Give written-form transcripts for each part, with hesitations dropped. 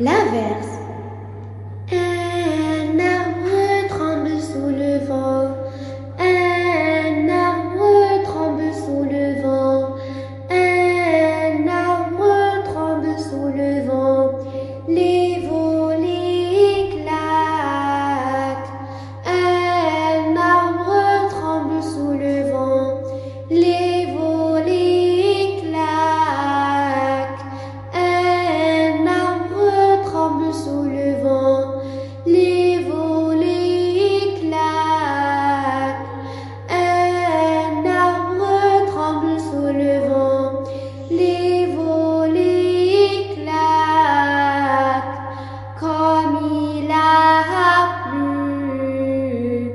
L'inverse. Un arbre tremble sous le vent. Un arbre tremble sous le vent. Un arbre tremble sous le vent. Les volets éclatent. Un arbre tremble sous le vent. Les volets éclatent. Un arbre tremble sous le vent. Les volets éclatent. Un arbre tremble sous le vent. Les volets éclatent. Comme il a plu,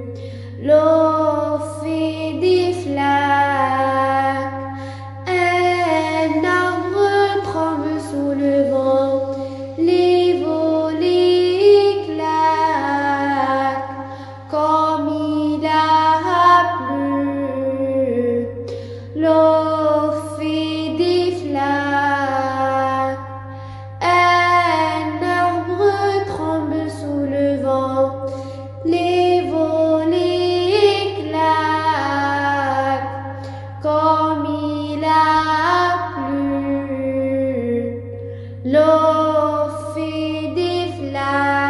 l'eau fait des flaques. Un arbre tremble sous le vent. Les volets éclatent. Comme il a plu, l'eau fait des flaques. Un arbre tremble sous le vent. Les volets éclatent. Comme il a plu, l'eau fait des flaques.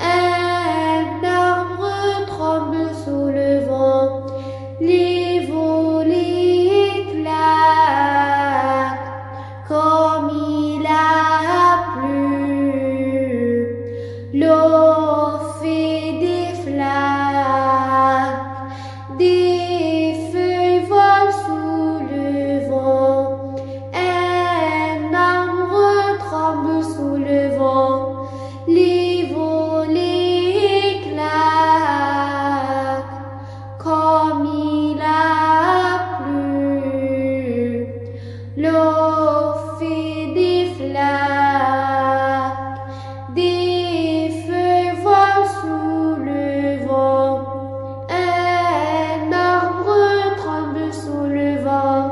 Un arbre tremble sous le vent. Les volets éclatent. Comme il a plu, l'eau fait des flaques. Des feuilles volent sous le vent. Un arbre tremble sous le vent. Les volets éclatent. Comme il a plu, l'eau fait des flaques. Des feuilles volent sous le vent. Un arbre tremble sous le vent.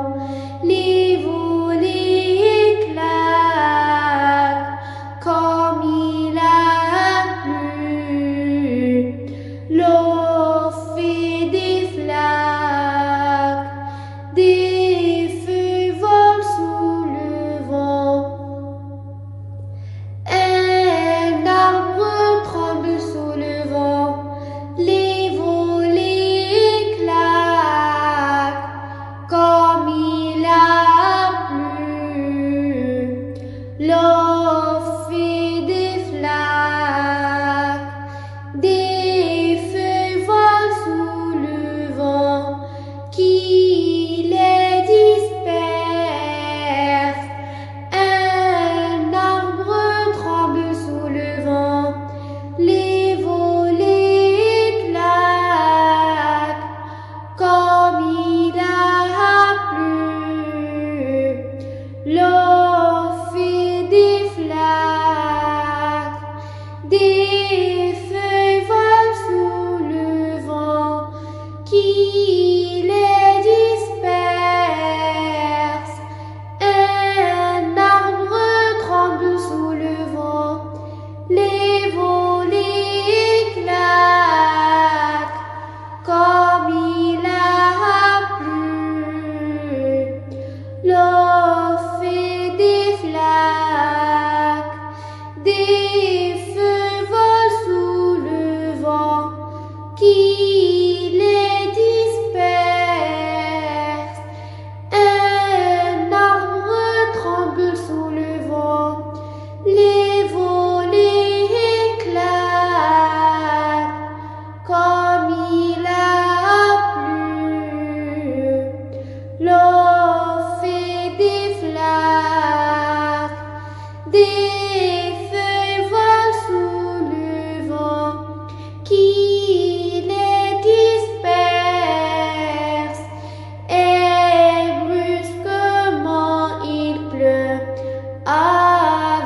Les volets éclatent. Comme il a plu, l'eau fait des flaques. Des feuilles volent sous le vent. Un arbre tremble sous le vent. Les volets éclatent. Comme il a plu, l'eau fait des flaques. Des feuilles volent sous le vent qui les disperse. Un arbre tremble sous le vent. Les volets éclatent. Comme il a plu, l'eau fait des flaques. Des feuilles volent sous le vent qui les disperse. Un arbre tremble sous le vent. Les volets éclatent. Comme il a plu, l'eau fait des flaques. Des feuilles volent sous le vent qui les disperse. Un arbre tremble sous le vent. Les volets éclatent. Comme il a plu, l'eau fait des flaques. Des feuilles volent sous le vent qui les disperse. Et brusquement il pleut à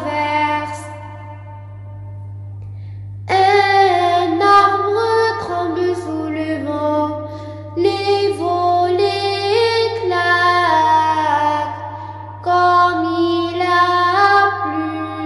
verse. Un arbre tremble sous le vent. Les volets éclatent. Comme il a plu,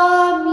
Amen.